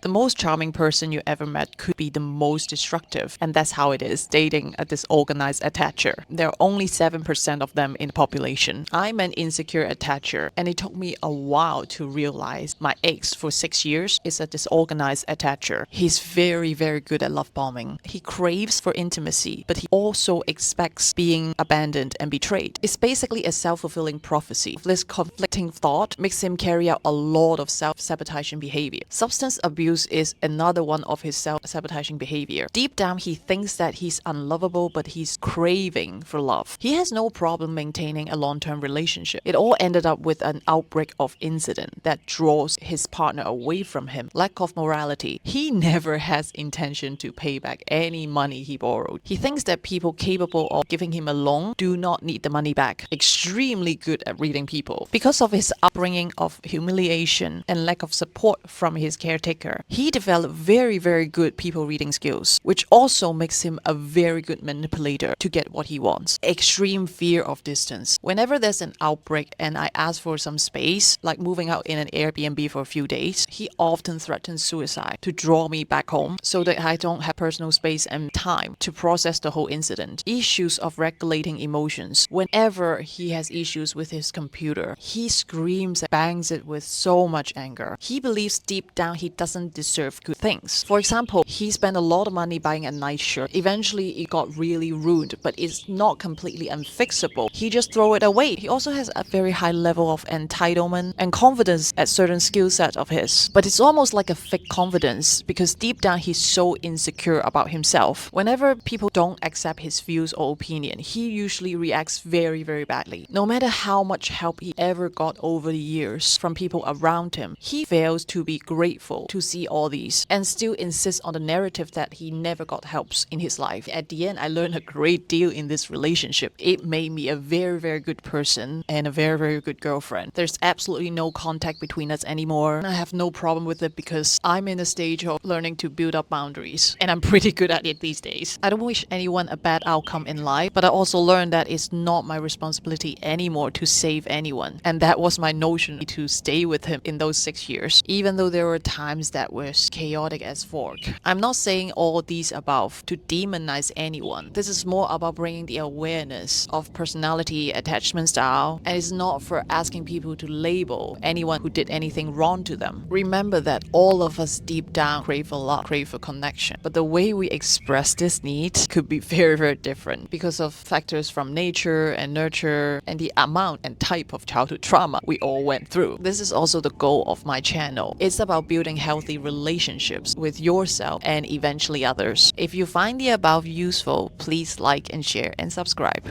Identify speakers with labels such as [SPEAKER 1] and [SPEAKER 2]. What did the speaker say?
[SPEAKER 1] The most charming person you ever met could be the most destructive, and that's how it is dating a disorganized attacher. There are only 7% of them in the population. I'm an insecure attacher, and it took me a while to realize my ex for 6 years is a disorganized attacher. He's very, very good at love bombing. He craves for intimacy, but he also expects being abandoned and betrayed. It's basically a self-fulfilling prophecy. This conflicting thought makes him carry out a lot of self-sabotaging behavior. Substance abuse is another one of his self-sabotaging behavior. Deep down, he thinks that he's unlovable, but he's craving for love. He has no problem maintaining a long-term relationship. It all ended up with an outbreak of incident that draws his partner away from him. Lack of morality. He never has intention to pay back any money he borrowed. He thinks that people capable of giving him a loan do not need the money back. Extremely good at reading people. Because of his upbringing of humiliation and lack of support from his caretaker, he developed very, very good people reading skills, which also makes him a very good manipulator to get what he wants. Extreme fear of distance. Whenever there's an outbreak and I ask for some space, like moving out in an Airbnb for a few days, he often threatens suicide to draw me back home so that I don't have personal space and time to process the whole incident. Issues of regulating emotions. Whenever he has issues with his computer, he screams and bangs it with so much anger. He believes deep down he doesn't deserve good things. For example, he spent a lot of money buying a nice shirt. Eventually, it got really ruined, but it's not completely unfixable. He just throw it away. He also has a very high level of entitlement and confidence at certain skill set of his. But it's almost like a fake confidence because deep down he's so insecure about himself. Whenever people don't accept his views or opinion, he usually reacts very, very badly. No matter how much help he ever got over the years from people around him, he fails to be grateful to see all these and still insists on the narrative that he never got helps in his life. At the end, I learned a great deal in this relationship. It made me a very, very good person and a very, very good girlfriend. There's absolutely no contact between us anymore. I have no problem with it because I'm in a stage of learning to build up boundaries, and I'm pretty good at it these days. I don't wish anyone a bad outcome in life, but I also learned that it's not my responsibility anymore to save anyone. And that was my notion to stay with him in those 6 years, even though there were times that were chaotic as fork. I'm not saying all these above to demonize anyone. This is more about bringing the awareness of personality, attachment style, and it's not for asking people to label anyone who did anything wrong to them. Remember that all of us deep down crave for love, crave for connection, but the way we express this need could be very, very different because of factors from nature and nurture and the amount and type of childhood trauma we all went through. This is also the goal of my channel. It's about building healthy relationships with yourself and eventually others. If you find the above useful, please like and share and subscribe.